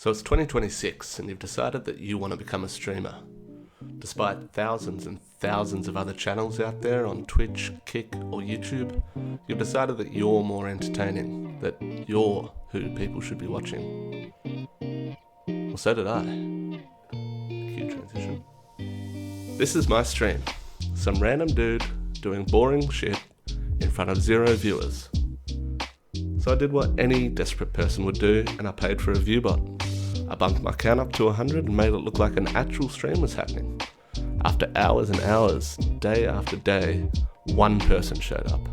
So it's 2026 and you've decided that you want to become a streamer. Despite thousands and thousands of other channels out there on Twitch, Kick or YouTube, you've decided that you're more entertaining, that you're who people should be watching. Well, so did I. Cue transition. This is my stream. Some random dude doing boring shit in front of 0 viewers. So I did what any desperate person would do and I paid for a viewbot. I bumped my count up to 100 and made it look like an actual stream was happening. After hours and hours, day after day, one person showed up.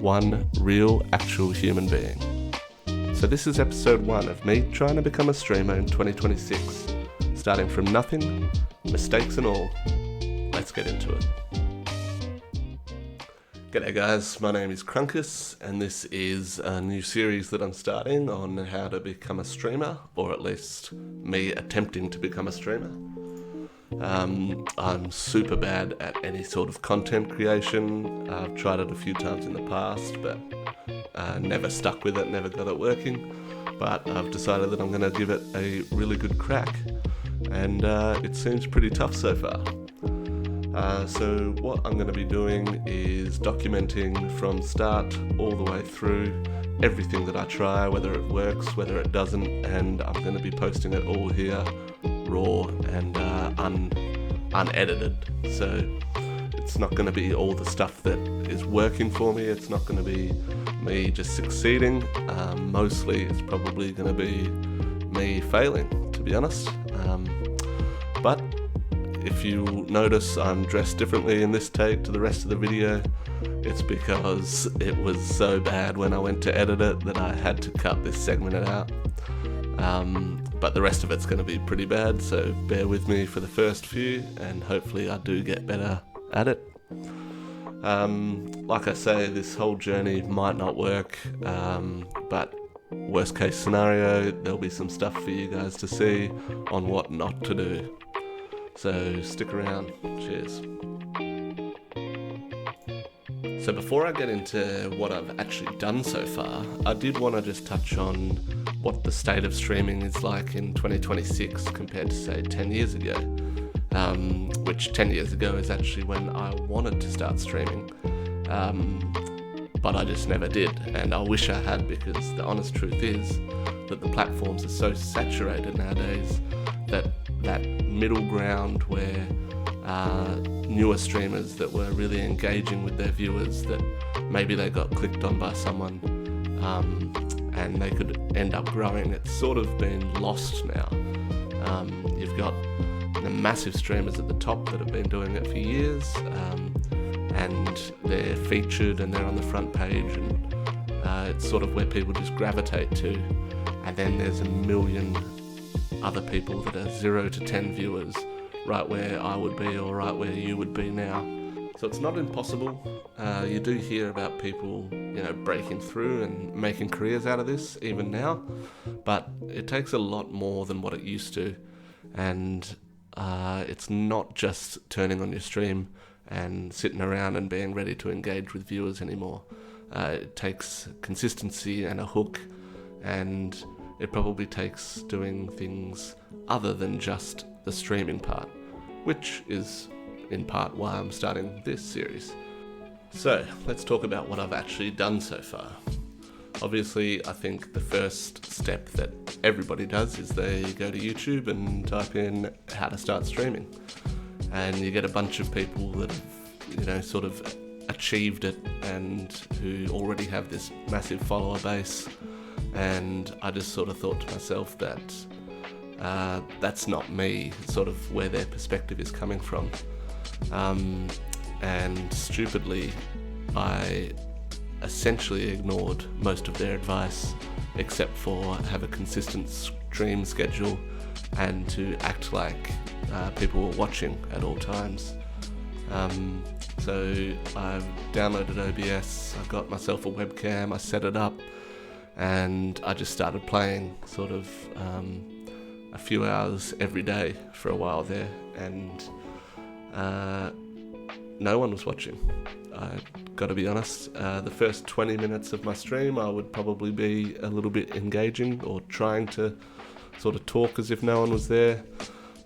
One real, actual human being. So this is episode 1 of me trying to become a streamer in 2026. Starting from nothing, mistakes and all. Let's get into it. G'day guys, my name is Crunkus and this is a new series that I'm starting on how to become a streamer, or at least me attempting to become a streamer. I'm super bad at any sort of content creation. I've tried it a few times in the past but never stuck with it, never got it working. But I've decided that I'm going to give it a really good crack and it seems pretty tough so far. So what I'm going to be doing is documenting from start all the way through everything that I try, whether it works, whether it doesn't, and I'm going to be posting it all here, raw and unedited. So it's not going to be all the stuff that is working for me, it's not going to be me just succeeding, mostly it's probably going to be me failing, to be honest. But if you notice I'm dressed differently in this take to the rest of the video, it's because it was so bad when I went to edit it that I had to cut this segment out. But the rest of it's going to be pretty bad, so bear with me for the first few and hopefully I do get better at it. Like I say, this whole journey might not work, but worst case scenario, there'll be some stuff for you guys to see on what not to do. So stick around. Cheers. So before I get into what I've actually done so far, I did want to just touch on what the state of streaming is like in 2026 compared to say 10 years ago. Which 10 years ago is actually when I wanted to start streaming. But I just never did, and I wish I had, because the honest truth is that the platforms are so saturated nowadays that middle ground where newer streamers that were really engaging with their viewers, that maybe they got clicked on by someone and they could end up growing, it's sort of been lost now. You've got the massive streamers at the top that have been doing it for years, and they're featured and they're on the front page, and it's sort of where people just gravitate to. And then there's a million other people that are 0 to 10 viewers, right where I would be or right where you would be now. So it's not impossible. You do hear about people, breaking through and making careers out of this even now, but it takes a lot more than what it used to. And it's not just turning on your stream and sitting around and being ready to engage with viewers anymore. It takes consistency and a hook, and it probably takes doing things other than just the streaming part, which is in part why I'm starting this series. So let's talk about what I've actually done so far. Obviously, I think the first step that everybody does is they go to YouTube and type in how to start streaming. And you get a bunch of people that have, sort of achieved it and who already have this massive follower base. And I just sort of thought to myself that that's not me, sort of where their perspective is coming from. And stupidly, I essentially ignored most of their advice, except for have a consistent stream schedule and to act like people were watching at all times. So I've downloaded OBS, I got myself a webcam, I set it up, and I just started playing sort of a few hours every day for a while there, and no one was watching. I got to be honest, the first 20 minutes of my stream I would probably be a little bit engaging or trying to sort of talk as if no one was there,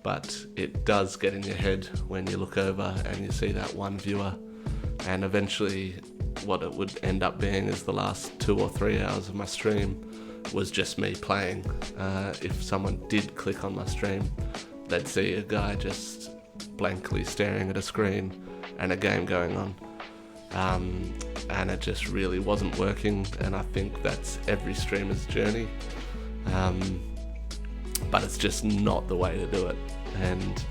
but it does get in your head when you look over and you see that one viewer, and eventually what it would end up being is the last 2 or 3 hours of my stream was just me playing. If someone did click on my stream, they'd see a guy just blankly staring at a screen and a game going on. And it just really wasn't working, and I think that's every streamer's journey. But it's just not the way to do it. And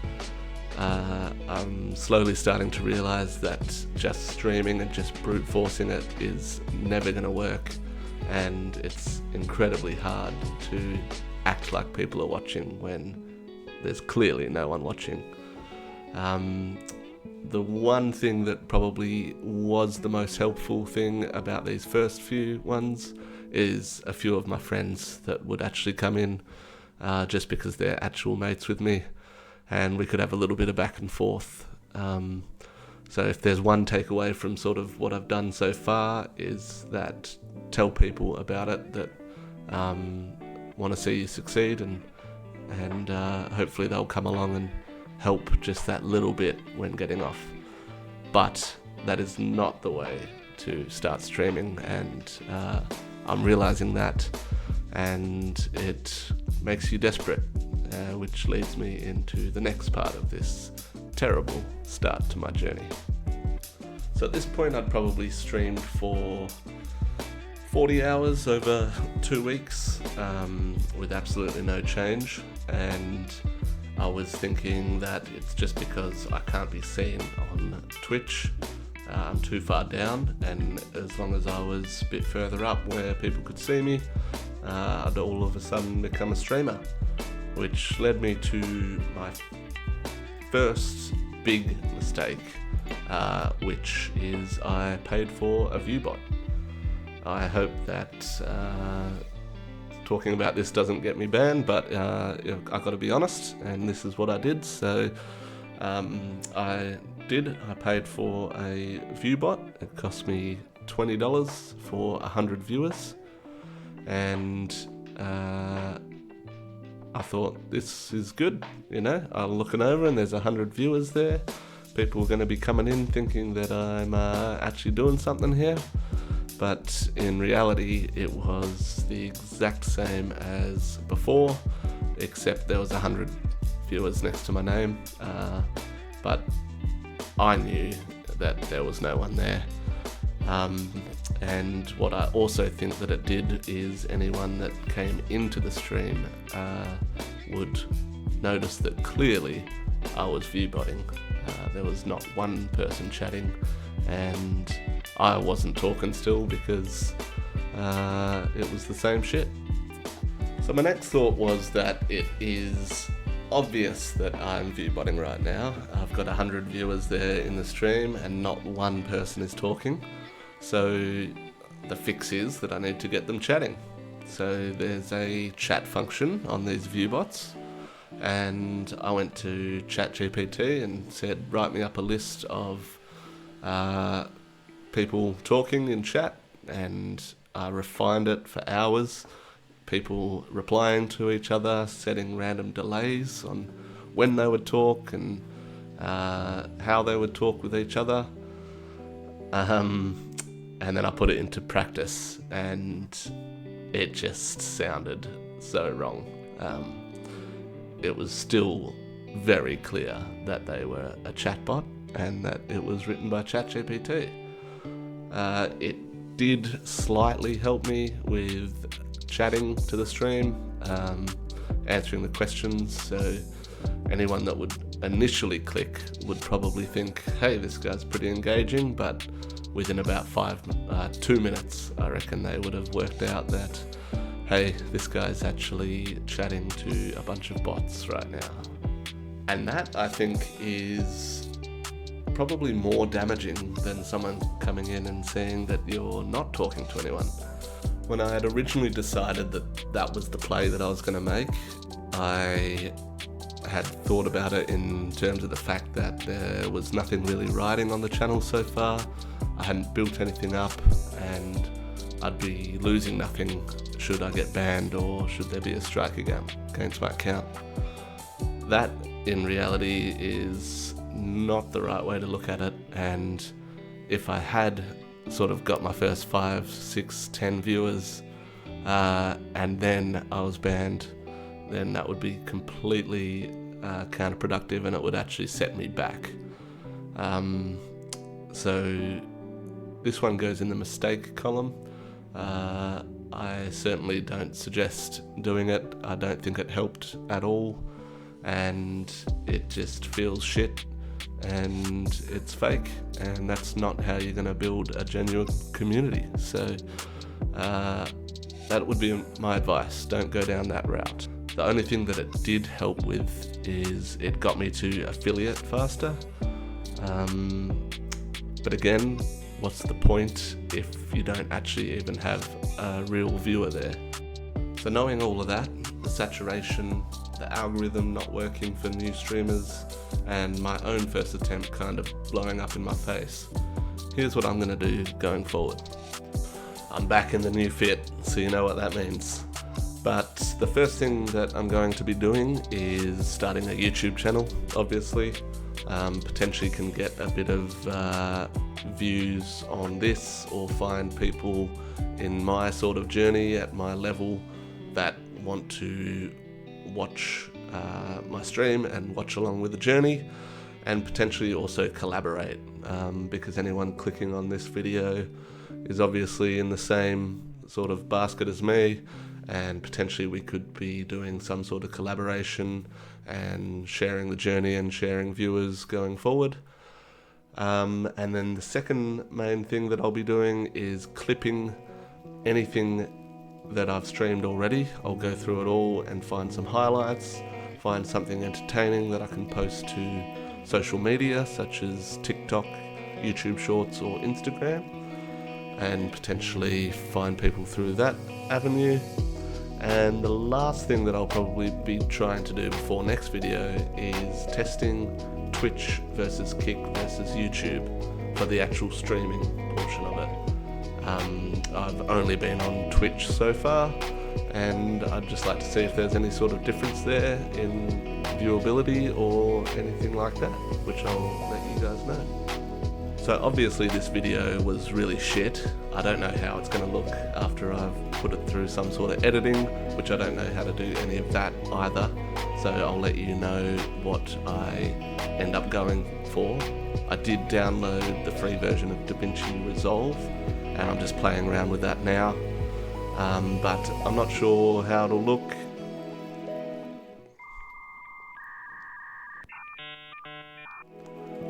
I'm slowly starting to realize that just streaming and just brute forcing it is never going to work, and it's incredibly hard to act like people are watching when there's clearly no one watching. The one thing that probably was the most helpful thing about these first few ones is a few of my friends that would actually come in just because they're actual mates with me, and we could have a little bit of back and forth. So if there's one takeaway from sort of what I've done so far, is that tell people about it that want to see you succeed, and hopefully they'll come along and help just that little bit when getting off. But that is not the way to start streaming, and I'm realizing that, and it makes you desperate, which leads me into the next part of this terrible start to my journey. So at this point I'd probably streamed for 40 hours over 2 weeks with absolutely no change, and I was thinking that it's just because I can't be seen on Twitch. I'm too far down, and as long as I was a bit further up where people could see me, I'd all of a sudden become a streamer, which led me to my first big mistake, which is I paid for a ViewBot. I hope that talking about this doesn't get me banned, but I've got to be honest, and this is what I did. So I paid for a ViewBot. It cost me $20 for 100 viewers, and I thought, this is good, I'm looking over and there's 100 viewers there. People are going to be coming in thinking that I'm actually doing something here. But in reality, it was the exact same as before, except there was 100 viewers next to my name. But I knew that there was no one there. And what I also think that it did is anyone that came into the stream would notice that clearly I was viewbotting. There was not one person chatting, and I wasn't talking still because it was the same shit. So my next thought was that it is obvious that I'm viewbotting right now. I've got 100 viewers there in the stream and not one person is talking. So the fix is that I need to get them chatting. So there's a chat function on these viewbots, and I went to ChatGPT and said, write me up a list of people talking in chat, and I refined it for hours. People replying to each other, setting random delays on when they would talk and how they would talk with each other. And then I put it into practice, and it just sounded so wrong. It was still very clear that they were a chatbot and that it was written by ChatGPT. It did slightly help me with chatting to the stream, answering the questions, so anyone that would initially click would probably think, hey, this guy's pretty engaging, but within about 2 minutes, I reckon they would have worked out that, hey, this guy's actually chatting to a bunch of bots right now. And that, I think, is probably more damaging than someone coming in and saying that you're not talking to anyone. When I had originally decided that that was the play that I was going to make, I had thought about it in terms of the fact that there was nothing really riding on the channel so far. I hadn't built anything up, and I'd be losing nothing should I get banned or should there be a strike against my account. That, in reality, is not the right way to look at it, and if I had sort of got my first 5, 6, 10 viewers and then I was banned, then that would be completely counterproductive, and it would actually set me back. So this one goes in the mistake column. I certainly don't suggest doing it. I don't think it helped at all, and it just feels shit, and it's fake, and that's not how you're going to build a genuine community. So that would be my advice. Don't go down that route. The only thing that it did help with is it got me to affiliate faster. But again, what's the point if you don't actually even have a real viewer there? So knowing all of that, the saturation, the algorithm not working for new streamers, and my own first attempt kind of blowing up in my face, here's what I'm going to do going forward. I'm back in the new fit, so you know what that means. But the first thing that I'm going to be doing is starting a YouTube channel, obviously. Potentially can get a bit of views on this, or find people in my sort of journey at my level that want to watch my stream and watch along with the journey, and potentially also collaborate, because anyone clicking on this video is obviously in the same sort of basket as me, and potentially we could be doing some sort of collaboration and sharing the journey and sharing viewers going forward. And then the second main thing that I'll be doing is clipping anything that I've streamed already. I'll go through it all and find some highlights, find something entertaining that I can post to social media such as TikTok, YouTube Shorts or Instagram, and potentially find people through that avenue. And the last thing that I'll probably be trying to do before next video is testing Twitch versus Kick versus YouTube for the actual streaming portion of it. I've only been on Twitch so far, and I'd just like to see if there's any sort of difference there in viewability or anything like that, which I'll let you guys know. So obviously this video was really shit. I don't know how it's going to look after I've put it through some sort of editing, which I don't know how to do any of that either. So I'll let you know what I end up going for. I did download the free version of DaVinci Resolve, and I'm just playing around with that now. But I'm not sure how it'll look.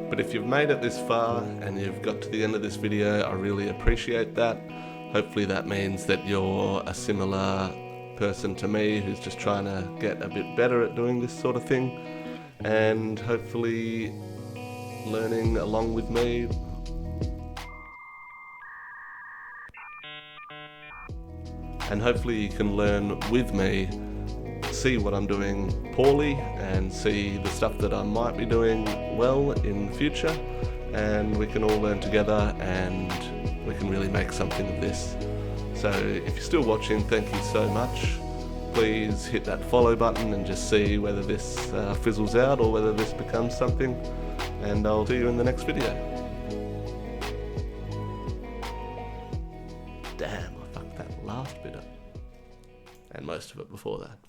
But if you've made it this far and you've got to the end of this video, I really appreciate that. Hopefully that means that you're a similar person to me who's just trying to get a bit better at doing this sort of thing, and hopefully learning along with me. And hopefully you can learn with me, see what I'm doing poorly, and see the stuff that I might be doing well in the future, and we can all learn together and we can really make something of this. So if you're still watching, thank you so much. Please hit that follow button and just see whether this fizzles out or whether this becomes something, and I'll see you in the next video. Damn, I fucked that last bit up, and most of it before that.